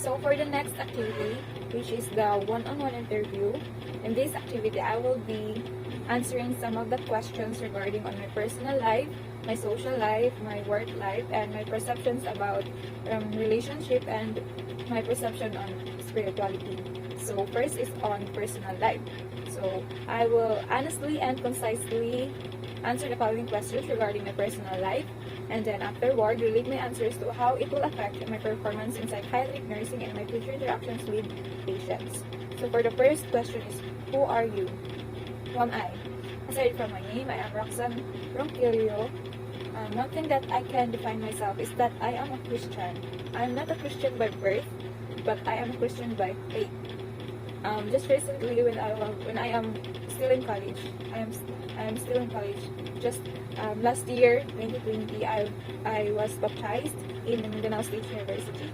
So for the next activity, which is the one-on-one interview, in this activity I will be answering some of the questions regarding on my personal life, my social life, my work life, and my perceptions about relationship and my perception on spirituality. So first is on personal life. So I will honestly and concisely answer the following questions regarding my personal life, and then afterward relate my answers to how it will affect my performance in psychiatric nursing and my future interactions with patients. So for the first question is, who are you? Who am I? Aside from my name, I am Roxanne Ronquillo. One thing that I can define myself is that I am a Christian. I am not a Christian by birth, but I am a Christian by faith. Just recently, when I am still in college, I am still in college. Just last year, 2020, I was baptized in Mindanao State University.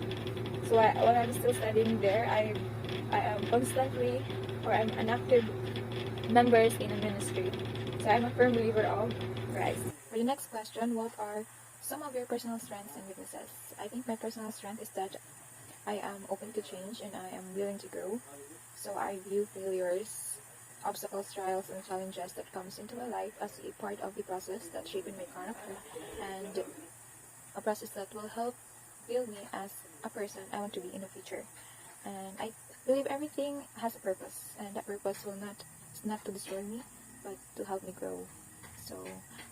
So while I'm still studying there, I am constantly, or I'm an active members in a ministry. So I'm a firm believer of Christ. For the next question, what are some of your personal strengths and weaknesses? I think my personal strength is that I am open to change and I am willing to grow. So I view failures, obstacles, trials, and challenges that comes into my life as a part of the process that shaping my character and a process that will help build me as a person I want to be in the future. And I believe everything has a purpose, and that purpose is not to destroy me, but to help me grow. So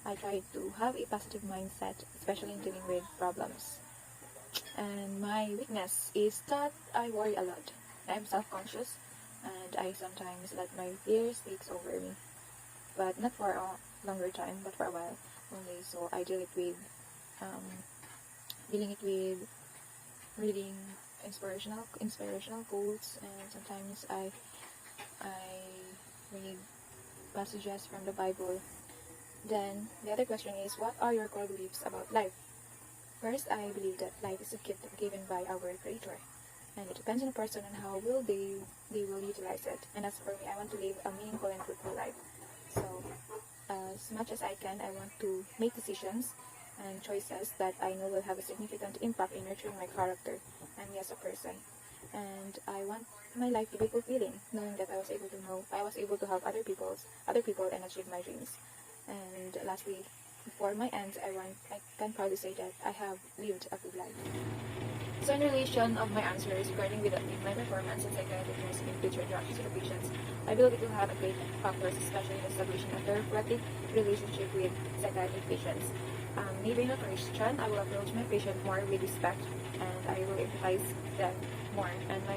I try to have a positive mindset, especially in dealing with problems. And my weakness is that I worry a lot. I am self-conscious, and I sometimes let my fears takes over me. But not for a longer time, but for a while only. So I um, dealing it with reading inspirational quotes, and sometimes I read passages from the Bible. Then the other question is, what are your core beliefs about life? First, I believe that life is a gift given by our Creator, and it depends on the person and how will they will utilize it. And as for me, I want to live a meaningful and fruitful life. So as much as I can, I want to make decisions and choices that I know will have a significant impact in nurturing my character and me as a person. And I want my life to be fulfilling, knowing that I was able to help other people and achieve my dreams. And lastly, before my end, I can proudly say that I have lived a good life. So in relation of my answers regarding with my performance in psychiatric nursing and future interactions with the patients, I believe it will have a great factors, especially in establishing a therapeutic relationship with psychiatric patients. Me being a Christian, I will approach my patient more with respect, and I will empathize them more, and I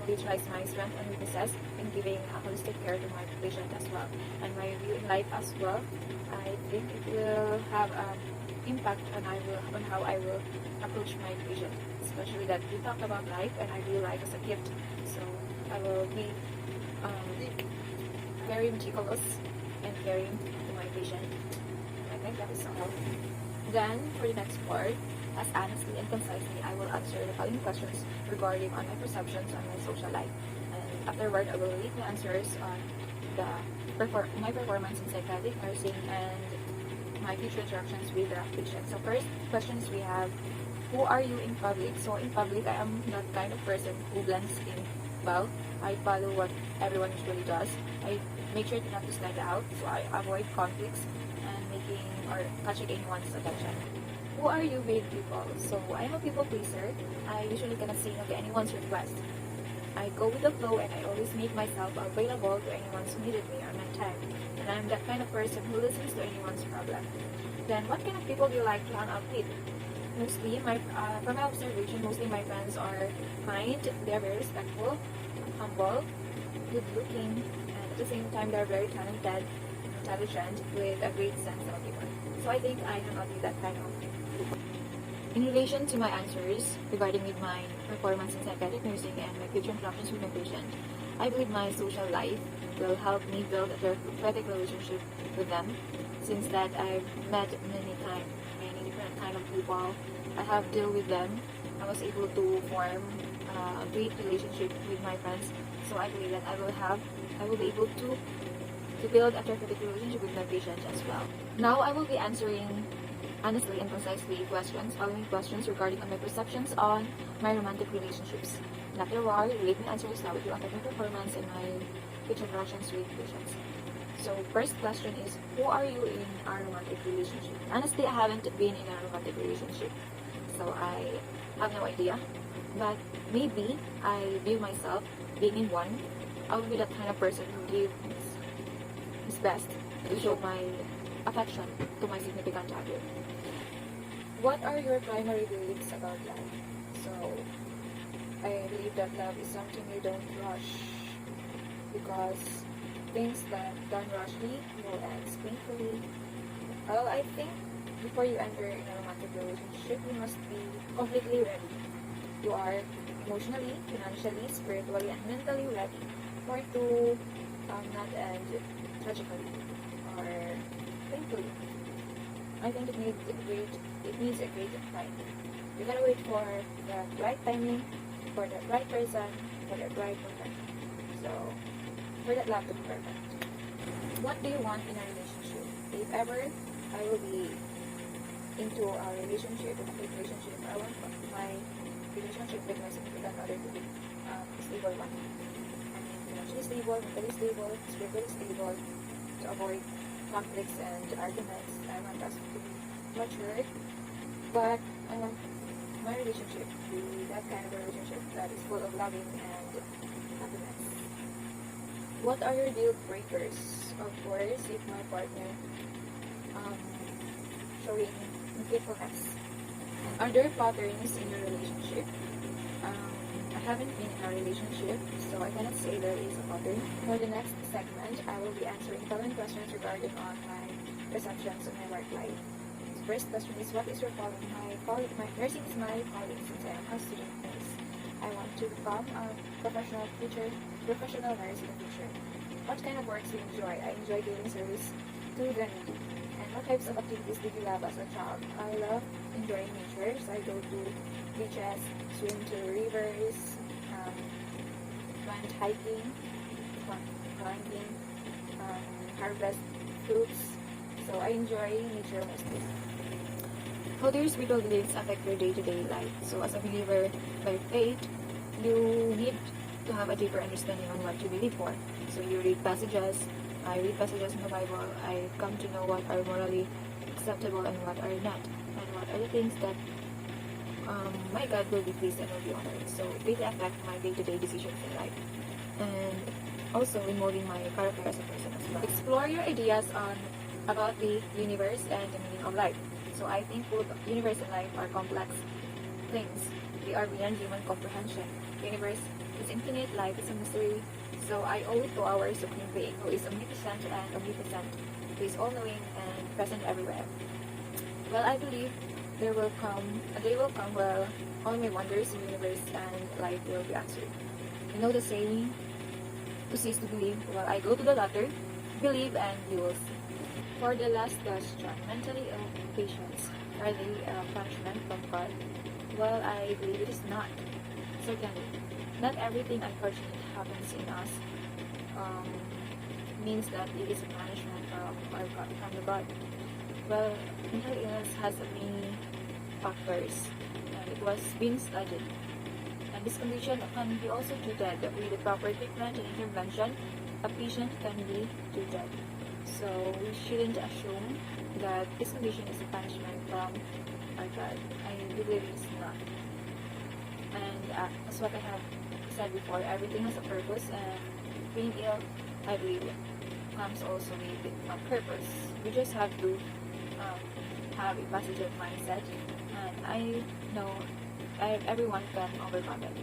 will utilize my strengths and weaknesses in giving a holistic care to my patient as well, and my view in life as well. I think it will have an impact on how I will approach my patient, especially that we talked about life, and I view life as a gift. So I will be very meticulous and caring to my patient. I think that is all. Then, for the next part, as honestly and concisely, I will answer the following questions regarding on my perceptions on my social life. And afterward, I will read my answers on my performance in psychiatric nursing and my future interactions with the patients. So first questions we have, who are you in public? So in public, I am not kind of person who blends in well. I follow what everyone usually does. I make sure not to stand out, so I avoid conflicts and making or catching anyone's attention. Who are you with people? So I'm a people pleaser. I usually cannot say no to anyone's request. I go with the flow, and I always make myself available to anyone who needed me on my time. And I'm that kind of person who listens to anyone's problem. Then what kind of people do you like to hang out with? Mostly, from my observation, mostly my friends are kind, they're very respectful, humble, good-looking, and at the same time, they're very talented, intelligent, with a great sense of humor. So I think I hang out with that kind of people. In relation to my answers regarding with my performance in psychiatric nursing and my future interactions with my patient, I believe my social life will help me build a therapeutic relationship with them, since that I've met many different kind of people. I have dealt with them. I was able to form a great relationship with my friends. So I believe that I will be able to build a therapeutic relationship with my patients as well. Now I will be answering honestly and concisely following questions regarding on my perceptions on my romantic relationships. Dr. War, rate my answers now with you on my performance and my future interactions with patients. So first question is, who are you in a romantic relationship? Honestly, I haven't been in a romantic relationship, so I have no idea. But maybe I view myself being in one. I will be that kind of person who gives his best to show my affection to my significant other. What are your primary beliefs about love? So, I believe that love is something you don't rush because things that done rashly will end painfully. Well, I think before you enter in a romantic relationship, you must be completely ready. You are emotionally, financially, spiritually, and mentally ready for it to not end tragically or painfully. I think it needs a great time. You gotta wait for the right timing, for the right person, for the right moment. So, for that love to be perfect. What do you want in a relationship? If ever I will be into a relationship, a complete relationship, I want my relationship with my significant other to be stable one. I mean, financially stable, mentally stable, spiritually stable, to avoid conflicts and arguments. I want us to be mature, but I want my relationship to be that kind of a relationship that is full of loving and happiness. What are your deal breakers? Of course, if my partner um, showing faithfulness. Are there patterns in your relationship? I haven't been in a relationship, so I cannot say there is a pattern. For the next segment, I will be answering following questions regarding on my perceptions of my work life. The first question is, what is your calling? My nursing is my calling since I am a student nurse. I want to become a professional nurse in the future. What kind of works do you enjoy? I enjoy giving service to the needy. And what types of activities did you love as a child? I love enjoying nature, so I go to beaches, swim to rivers, went hiking, climbing, harvest fruits. So I enjoy nature mostly. How do your spiritual beliefs affect your day-to-day life? So as a believer by faith, you need to have a deeper understanding on what you believe for. So you read passages, I read passages in the Bible, I come to know what are morally acceptable and what are not, and what are the things that my God will be pleased and will be honored. So it really affect my day-to-day decisions in life, and also in molding my character as a person as well. Explore your ideas on about the universe and the meaning of life. So I think both universe and life are complex things. They are beyond human comprehension. The universe is infinite, life is a mystery. So I owe it to our Supreme Being who is omnipotent and omnipotent, who is all-knowing and present everywhere. Well, I believe a day will come where all my wonders in the universe and life will be answered. You know the saying, to cease to believe. Well, I go to the latter, believe and you will see. For the last question, mentally ill patients, are they a punishment from God? Well, I believe it is not. Certainly. Not everything unfortunate happens in us means that it is a punishment from the God. Well, mental illness has many factors and it was being studied. And this condition can be also treated with the proper treatment and intervention. A patient can be treated. So we shouldn't assume that this condition is a punishment from our God. I do believe it's not. And as what I have said before, everything has a purpose, and being ill, I believe, comes also with a purpose. We just have to have a positive mindset, and I know everyone can overcome it.